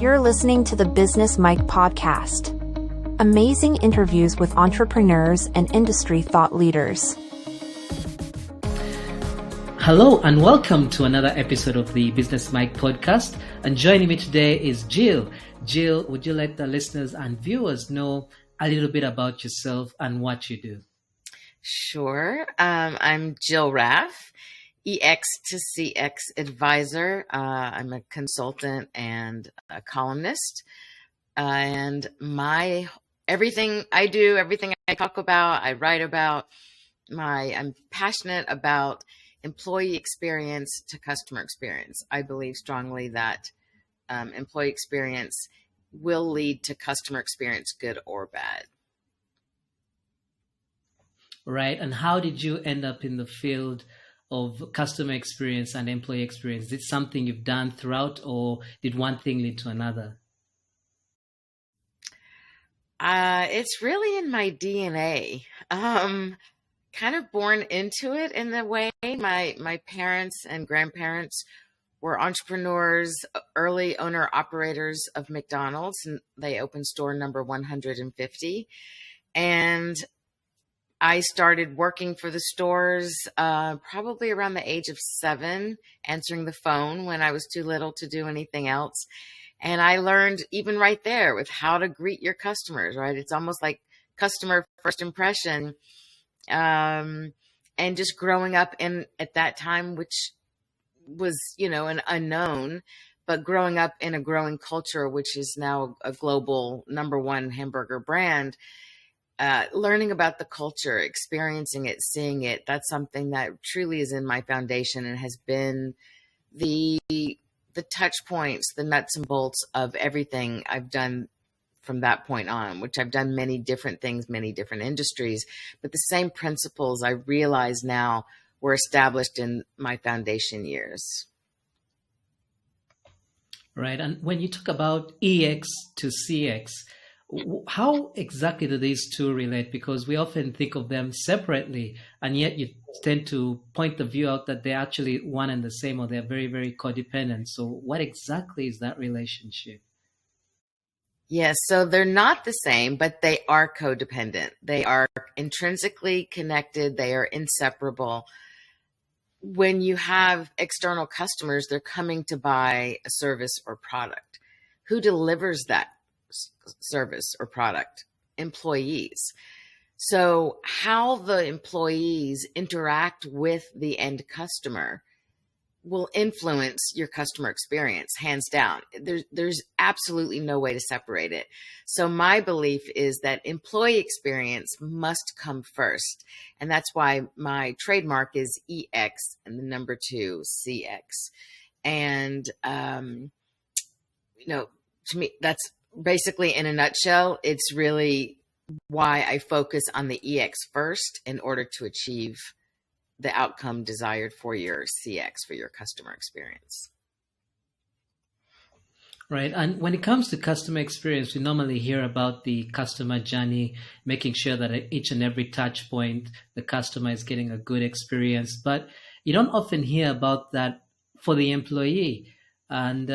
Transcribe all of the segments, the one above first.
You're listening to the Business Mike podcast. Amazing interviews with entrepreneurs and industry thought leaders. Hello and welcome to another episode of the Business Mike podcast. And joining me today is Jill. Jill, would you let the listeners and viewers know a little bit about yourself and what you do? Sure. I'm Jill Raff, EX to CX advisor. I'm a consultant and a columnist. And everything I do, everything I talk about, I write about, I'm passionate about employee experience to customer experience. I believe strongly that employee experience will lead to customer experience, good or bad. Right. And how did you end up in the field of customer experience and employee experience? Is it something you've done throughout, or did one thing lead to another? It's really in my DNA. Kind of born into it in the way. My parents and grandparents were entrepreneurs, early owner-operators of McDonald's, and they opened store number 150. And I started working for the stores probably around the age of 7, answering the phone when I was too little to do anything else. And I learned even right there with how to greet your customers, right? It's almost like customer first impression. And just growing up at that time, which was, an unknown, but growing up in a growing culture, which is now a global #1 hamburger brand, learning about the culture, experiencing it, seeing it, that's something that truly is in my foundation and has been the touch points, the nuts and bolts of everything I've done from that point on, which I've done many different things, many different industries, but the same principles I realize now were established in my foundation years. Right. And when you talk about EX to CX, how exactly do these two relate? Because we often think of them separately, and yet you tend to point the view out that they're actually one and the same, or they're very, very codependent. So what exactly is that relationship? Yes, so they're not the same, but they are codependent. They are intrinsically connected. They are inseparable. When you have external customers, they're coming to buy a service or product. Who delivers that service or product? Employees. So how the employees interact with the end customer will influence your customer experience, hands down. There's absolutely no way to separate it. So my belief is that employee experience must come first. And that's why my trademark is EX and the number 2 CX. And, to me, that's basically in a nutshell, it's really why I focus on the EX first in order to achieve the outcome desired for your CX, for your customer experience. Right. And when it comes to customer experience, we normally hear about the customer journey, making sure that at each and every touch point, the customer is getting a good experience. But you don't often hear about that for the employee. And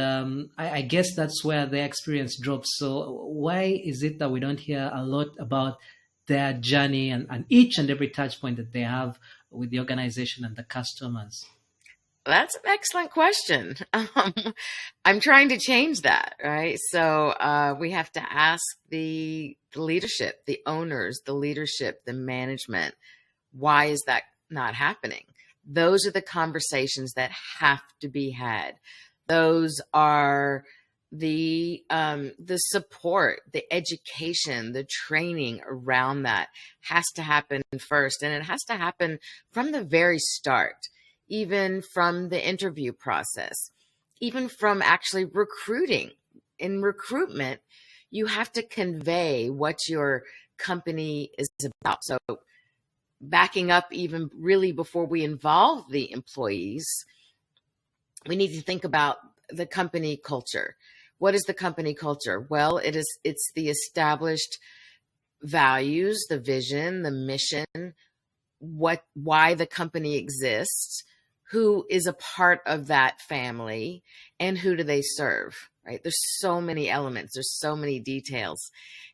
I guess that's where their experience drops. So why is it that we don't hear a lot about their journey and each and every touch point that they have with the organization and the customers? That's an excellent question. I'm trying to change that, right? So we have to ask the leadership, the owners, the leadership, the management, why is that not happening? Those are the conversations that have to be had. Those are the support, the education, the training around that has to happen first. And it has to happen from the very start, even from the interview process, even from actually recruiting. In recruitment, you have to convey what your company is about. So backing up even really before we involve the employees, we need to think about the company culture. What is the company culture? Well, it's the established values, the vision, the mission, why the company exists, who is a part of that family, and who do they serve, right? There's so many elements, there's so many details.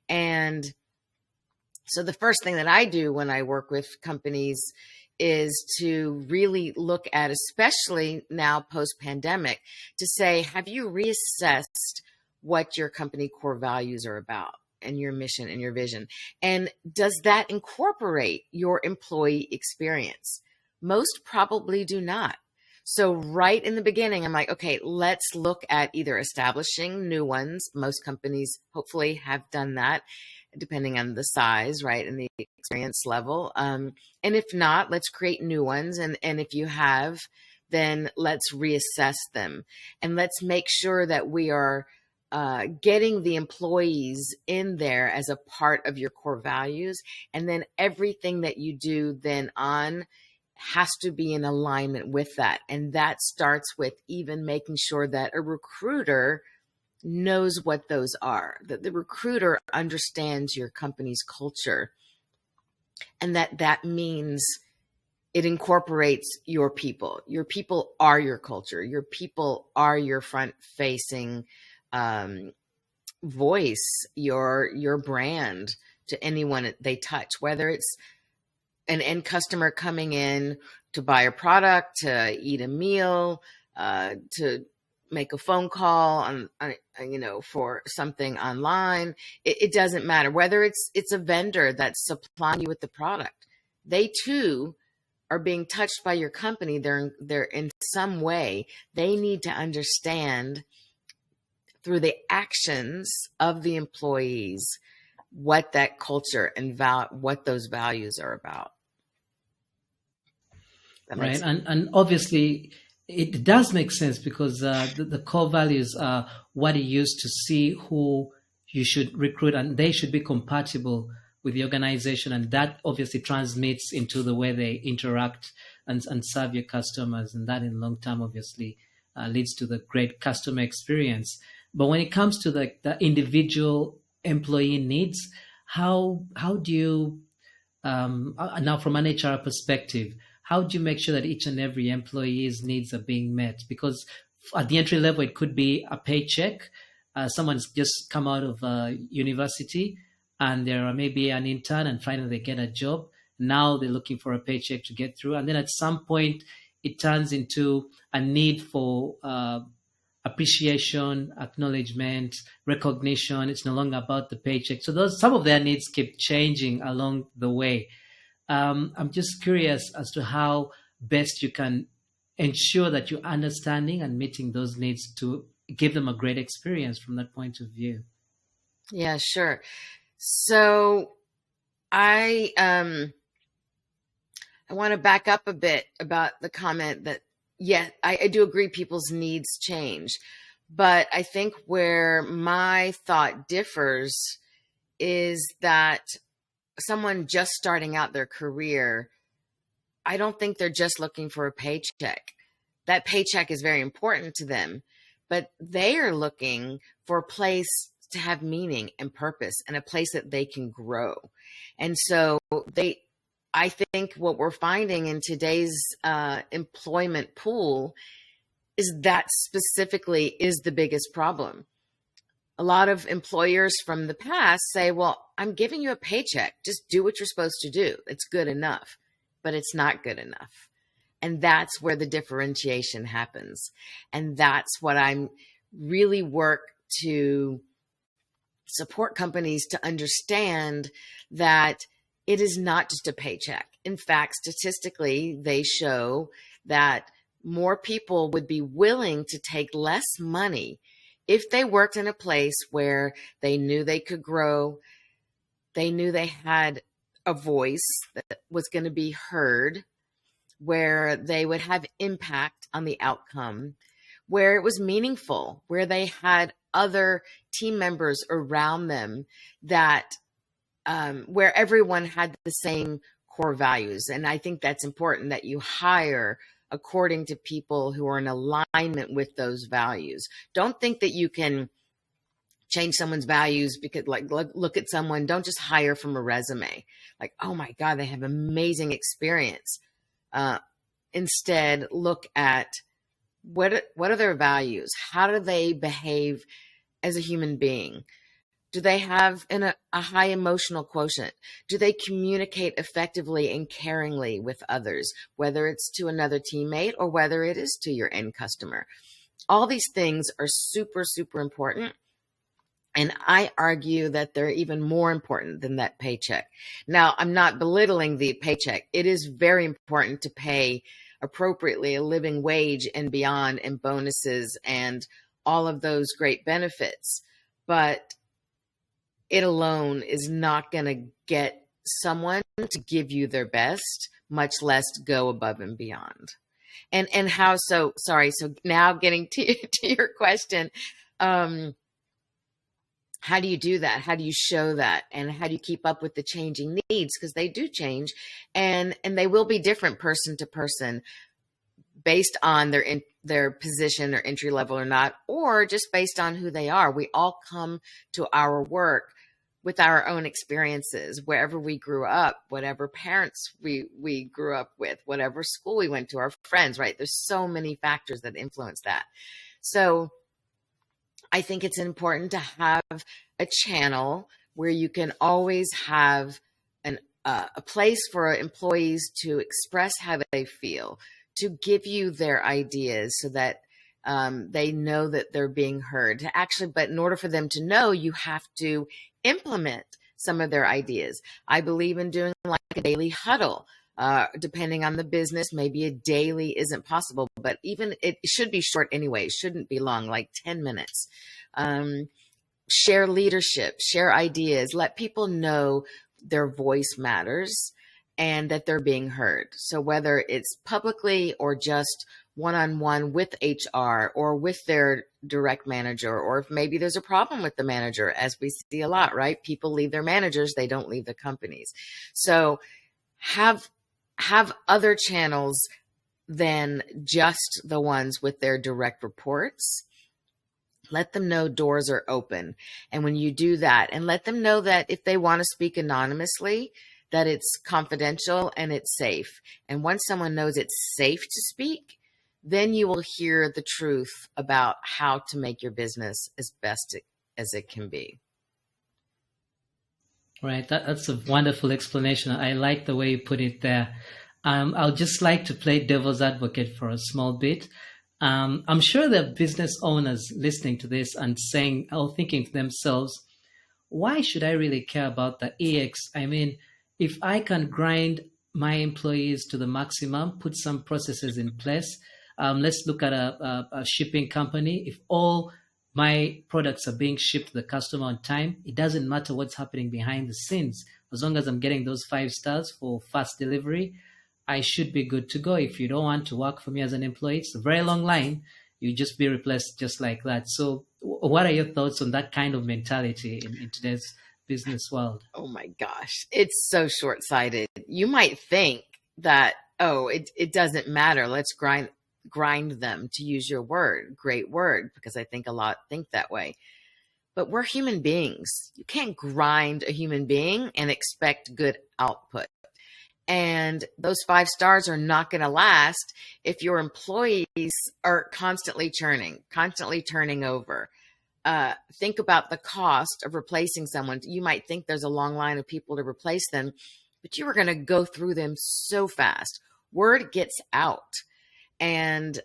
And so the first thing that I do when I work with companies is to really look at, especially now post-pandemic, to say, have you reassessed what your company core values are about and your mission and your vision? And does that incorporate your employee experience? Most probably do not. So right in the beginning, I'm like, okay, let's look at either establishing new ones. Most companies hopefully have done that, depending on the size, right, and the experience level. And if not, let's create new ones. And if you have, then let's reassess them. And let's make sure that we are getting the employees in there as a part of your core values. And then everything that you do then on has to be in alignment with that. And that starts with even making sure that a recruiter knows what those are, that the recruiter understands your company's culture, and that means it incorporates your people. Your people are your culture. Your people are your front-facing voice, your brand to anyone they touch, whether it's an end customer coming in to buy a product, to eat a meal, to make a phone call on for something online. It doesn't matter whether it's a vendor that's supplying you with the product. They too are being touched by your company. They're in some way. They need to understand through the actions of the employees what that culture and what those values are about. Right. And obviously it does make sense, because the core values are what you use to see who you should recruit, and they should be compatible with the organization. And that obviously transmits into the way they interact and serve your customers. And that in long term obviously leads to the great customer experience. But when it comes to the individual employee needs, how do you, now from an HR perspective, how do you make sure that each and every employee's needs are being met? Because at the entry level, it could be a paycheck. Someone's just come out of university and they're maybe an intern and finally they get a job. Now they're looking for a paycheck to get through. And then at some point, it turns into a need for appreciation, acknowledgement, recognition. It's no longer about the paycheck. So some of their needs keep changing along the way. I'm just curious as to how best you can ensure that you're understanding and meeting those needs to give them a great experience from that point of view. Yeah, sure. So I want to back up a bit about the comment that, yeah, I do agree people's needs change. But I think where my thought differs is that someone just starting out their career, I don't think they're just looking for a paycheck. That paycheck is very important to them, but they are looking for a place to have meaning and purpose and a place that they can grow. And so I think what we're finding in today's employment pool is that specifically is the biggest problem. A lot of employers from the past say, well, I'm giving you a paycheck. Just do what you're supposed to do. It's good enough, but it's not good enough. And that's where the differentiation happens. And that's what I'm really work to support companies to understand, that it is not just a paycheck. In fact, statistically, they show that more people would be willing to take less money if they worked in a place where they knew they could grow, they knew they had a voice that was going to be heard, where they would have impact on the outcome, where it was meaningful, where they had other team members around them, that where everyone had the same core values. And I think that's important, that you hire according to people who are in alignment with those values. Don't think that you can change someone's values because, like, look at someone, don't just hire from a resume. Like, oh my God, they have amazing experience. Instead, look at What are their values? How do they behave as a human being? Do they have a high emotional quotient? Do they communicate effectively and caringly with others, whether it's to another teammate or whether it is to your end customer? All these things are super, super important. And I argue that they're even more important than that paycheck. Now, I'm not belittling the paycheck. It is very important to pay appropriately a living wage and beyond, and bonuses and all of those great benefits. But it alone is not going to get someone to give you their best, much less go above and beyond. And how so? Sorry. So now getting to your question, how do you do that? How do you show that? And how do you keep up with the changing needs? Because they do change, and they will be different person to person based on their position, their entry level or not, or just based on who they are. We all come to our work with our own experiences, wherever we grew up, whatever parents we grew up with, whatever school we went to, our friends, right? There's so many factors that influence that. So I think it's important to have a channel where you can always have a place for employees to express how they feel, to give you their ideas so that they know that they're being heard. But in order for them to know, you have to implement some of their ideas. I believe in doing like a daily huddle. Depending on the business, maybe a daily isn't possible, but even it should be short anyway. It shouldn't be long, like 10 minutes. Share leadership, share ideas, let people know their voice matters and that they're being heard. So whether it's publicly or just one-on-one with HR or with their direct manager, or if maybe there's a problem with the manager, as we see a lot, right? People leave their managers, they don't leave the companies. So have other channels than just the ones with their direct reports. Let them know doors are open. And when you do that, and let them know that if they want to speak anonymously, that it's confidential and it's safe. And once someone knows it's safe to speak, then you will hear the truth about how to make your business as best as it can be. Right. That's a wonderful explanation. I like the way you put it there. I'll just like to play devil's advocate for a small bit. I'm sure there are business owners listening to this and saying or thinking to themselves, why should I really care about the EX? I mean, if I can grind my employees to the maximum, put some processes in place, let's look at a shipping company. If all my products are being shipped to the customer on time, it doesn't matter what's happening behind the scenes. As long as I'm getting those 5 stars for fast delivery, I should be good to go. If you don't want to work for me as an employee, it's a very long line. You just be replaced just like that. So what are your thoughts on that kind of mentality in today's business world? Oh my gosh, it's so short-sighted. You might think that, it doesn't matter. Let's grind them, to use your word. Great word, because I think a lot think that way. But we're human beings. You can't grind a human being and expect good output. And those 5 stars are not going to last if your employees are constantly turning over. Think about the cost of replacing someone. You might think there's a long line of people to replace them, but you are going to go through them so fast. Word gets out. And,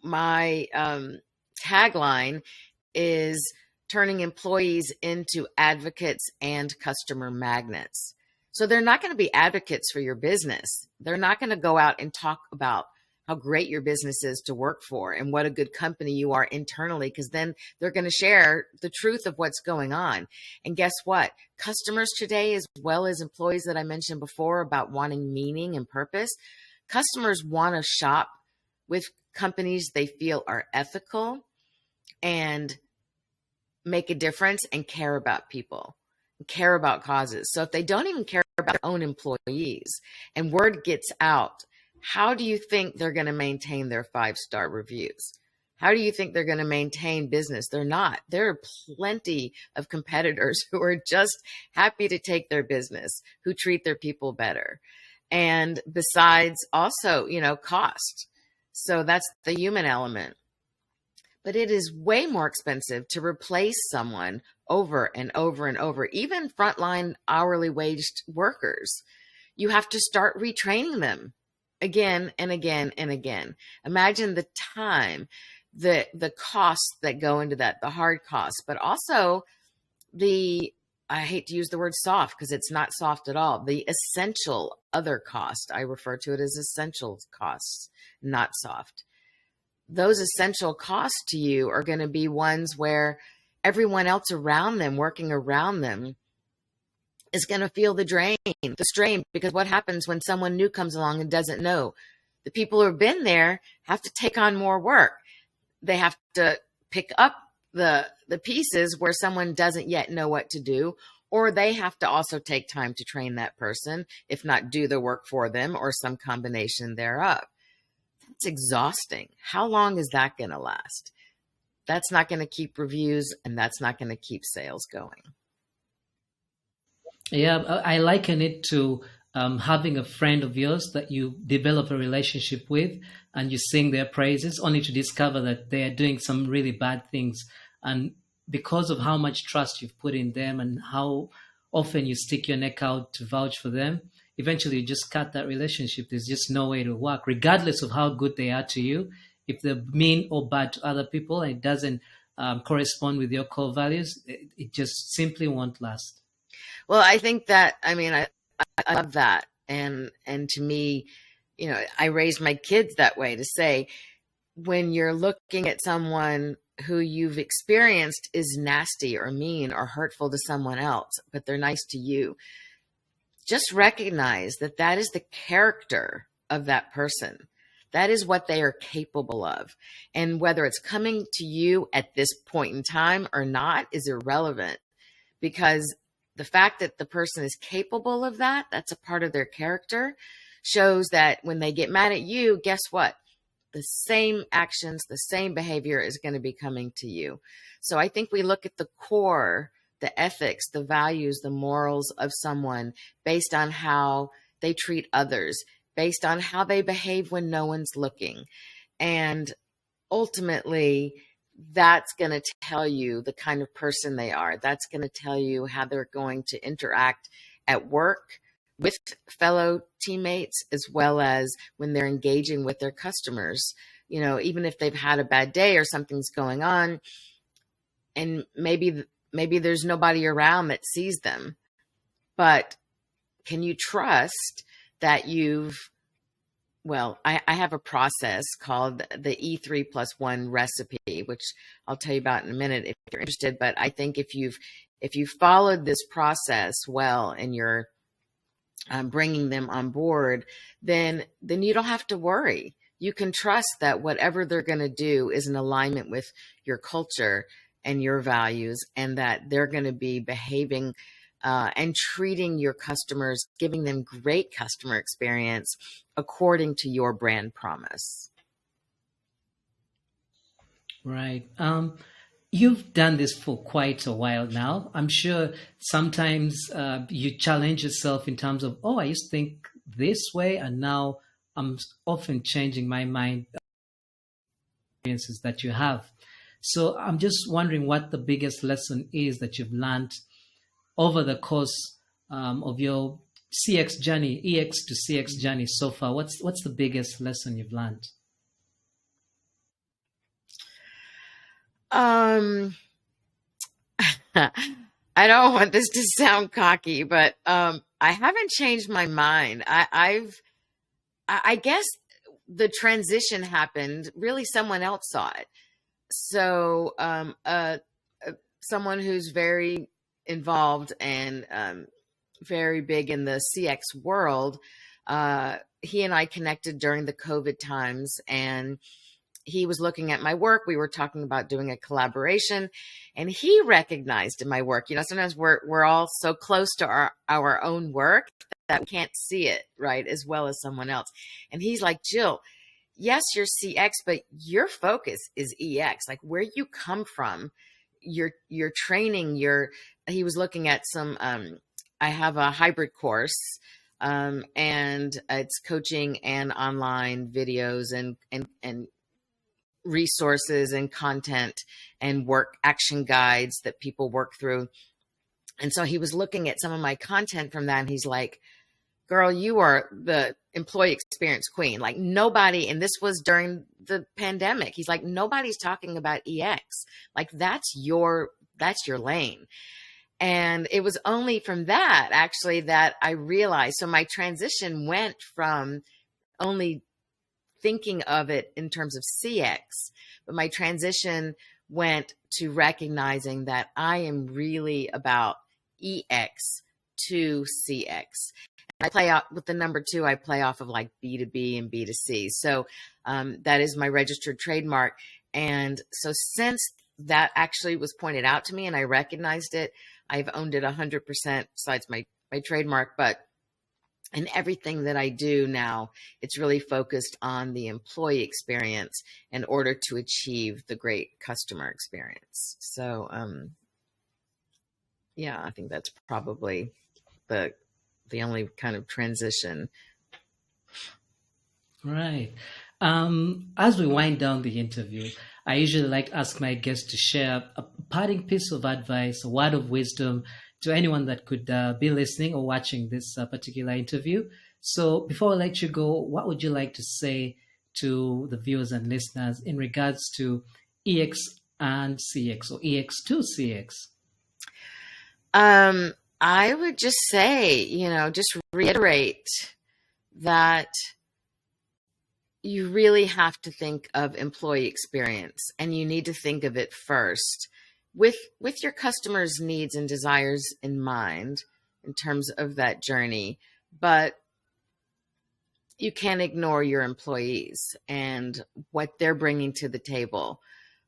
my tagline is turning employees into advocates and customer magnets. So they're not going to be advocates for your business. They're not going to go out and talk about how great your business is to work for and what a good company you are internally, because then they're going to share the truth of what's going on. And guess what? Customers today, as well as employees that I mentioned before about wanting meaning and purpose, customers want to shop with companies they feel are ethical and make a difference and care about people, care about causes. So if they don't even care about their own employees and word gets out, how do you think they're going to maintain their 5-star reviews? How do you think they're going to maintain business? They're not. There are plenty of competitors who are just happy to take their business, who treat their people better. And besides also, cost. So that's the human element. But it is way more expensive to replace someone over and over and over, even frontline hourly waged workers. You have to start retraining them again and again and again. Imagine the time, the costs that go into that, the hard costs, but also the, I hate to use the word soft because it's not soft at all, the essential other cost. I refer to it as essential costs, not soft. Those essential costs to you are going to be ones where everyone else around them, working around them, is going to feel the strain, because what happens when someone new comes along and doesn't know? The people who have been there have to take on more work. They have to pick up the pieces where someone doesn't yet know what to do, or they have to also take time to train that person, if not do the work for them, or some combination thereof. That's exhausting. How long is that going to last? That's not going to keep reviews, and that's not going to keep sales going. Yeah, I liken it to having a friend of yours that you develop a relationship with, and you sing their praises only to discover that they are doing some really bad things. And because of how much trust you've put in them and how often you stick your neck out to vouch for them, eventually you just cut that relationship. There's just no way to work, regardless of how good they are to you. If they're mean or bad to other people and it doesn't correspond with your core values, it just simply won't last. Well, I think that, I love that. And to me, I raised my kids that way, to say, when you're looking at someone who you've experienced is nasty or mean or hurtful to someone else, but they're nice to you, just recognize that that is the character of that person. That is what they are capable of. And whether it's coming to you at this point in time or not is irrelevant, because the fact that the person is capable of that, that's a part of their character, shows that when they get mad at you, guess what? The same actions, the same behavior is going to be coming to you. So I think we look at the core, the ethics, the values, the morals of someone based on how they treat others, based on how they behave when no one's looking. And ultimately, that's going to tell you the kind of person they are. That's going to tell you how they're going to interact at work with fellow teammates, as well as when they're engaging with their customers. Even if they've had a bad day or something's going on, and maybe there's nobody around that sees them, but can you trust that I have a process called the E3+1 recipe, which I'll tell you about in a minute if you're interested. But I think if you've followed this process well and you're bringing them on board, then you don't have to worry. You can trust that whatever they're going to do is in alignment with your culture and your values, and that they're going to be behaving and treating your customers, giving them great customer experience according to your brand promise. Right. You've done this for quite a while now. I'm sure sometimes you challenge yourself in terms of, I used to think this way, and now I'm often changing my mind. Experiences that you have. So I'm just wondering what the biggest lesson is that you've learned over the course of your CX journey, EX to CX journey so far. What's the biggest lesson you've learned? I don't want this to sound cocky, but I haven't changed my mind. I guess the transition happened. Really, someone else saw it. So someone who's very involved and very big in the CX world, he and I connected during the COVID times, and he was looking at my work. We were talking about doing a collaboration, and he recognized in my work, sometimes we're all so close to our own work that we can't see it, right, as well as someone else. And he's like, Jill, yes, you're CX, but your focus is EX. Like, where you come from, your training, he was looking at some, I have a hybrid course and it's coaching and online videos and resources and content and work action guides that people work through. And so he was looking at some of my content from that, and he's like, girl, you are the employee experience queen. Like nobody, and this was during the pandemic. He's like, nobody's talking about EX. Like that's your lane. And it was only from that actually that I realized. So my transition went from only thinking of it in terms of CX, but my transition went to recognizing that I am really about EX to CX. I play out with the number 2, I play off of like B2B and B2C. So that is my registered trademark. And so since that actually was pointed out to me and I recognized it, I've owned it 100% besides my trademark. But in everything that I do now, it's really focused on the employee experience in order to achieve the great customer experience. So yeah, I think that's probably the only kind of transition. Right. As we wind down the interview, I usually like to ask my guests to share a parting piece of advice, a word of wisdom to anyone that could be listening or watching this particular interview. So before I let you go, what would you like to say to the viewers and listeners in regards to EX and CX, or EX to CX? I would just say, just reiterate that you really have to think of employee experience, and you need to think of it first with your customers' needs and desires in mind in terms of that journey. But you can't ignore your employees and what they're bringing to the table,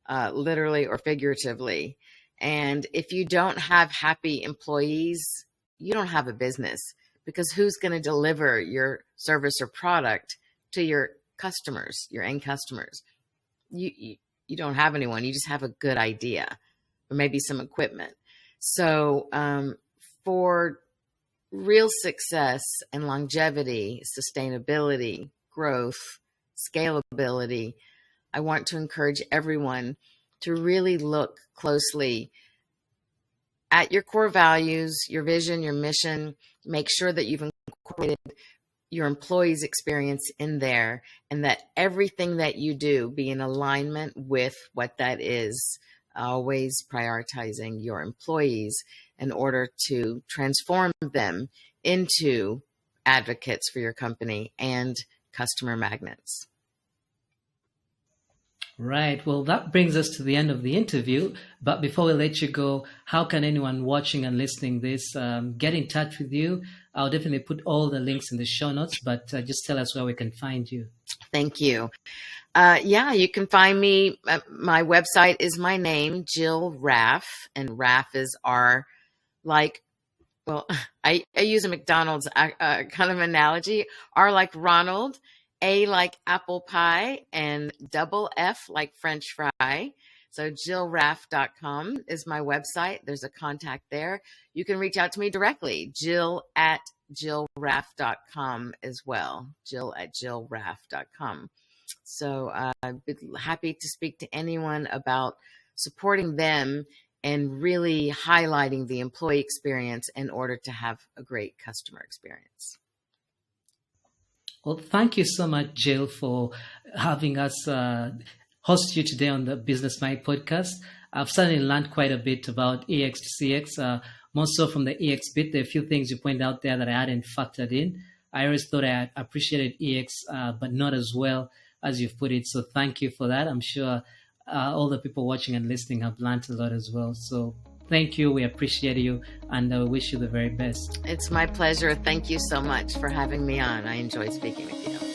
literally or figuratively. And if you don't have happy employees, you don't have a business, because who's going to deliver your service or product to your customers, your end customers? You don't have anyone. You just have a good idea or maybe some equipment. So for real success and longevity, sustainability, growth, scalability, I want to encourage everyone to really look closely at your core values, your vision, your mission. Make sure that you've incorporated your employees' experience in there, and that everything that you do be in alignment with what that is. Always prioritizing your employees in order to transform them into advocates for your company and customer magnets. Right. Well, that brings us to the end of the interview. But before we let you go, how can anyone watching and listening this get in touch with you? I'll definitely put all the links in the show notes, but just tell us where we can find you. Thank you. Yeah, you can find me. My website is my name, Jill Raff, and Raff is R, like, well, I use a McDonald's kind of analogy. R like Ronald, A like apple pie, and double F like French fry. So jillraff.com is my website. There's a contact there. You can reach out to me directly, jill@jillraff.com as well, jill@jillraff.com. So I'd be happy to speak to anyone about supporting them and really highlighting the employee experience in order to have a great customer experience. Well, thank you so much, Jill, for having us host you today on the Business Mind podcast. I've certainly learned quite a bit about EX to CX, more so from the EX bit. There are a few things you pointed out there that I hadn't factored in. I always thought I appreciated EX, but not as well as you've put it. So thank you for that. I'm sure all the people watching and listening have learned a lot as well. So thank you. We appreciate you, and I wish you the very best. It's my pleasure. Thank you so much for having me on. I enjoy speaking with you.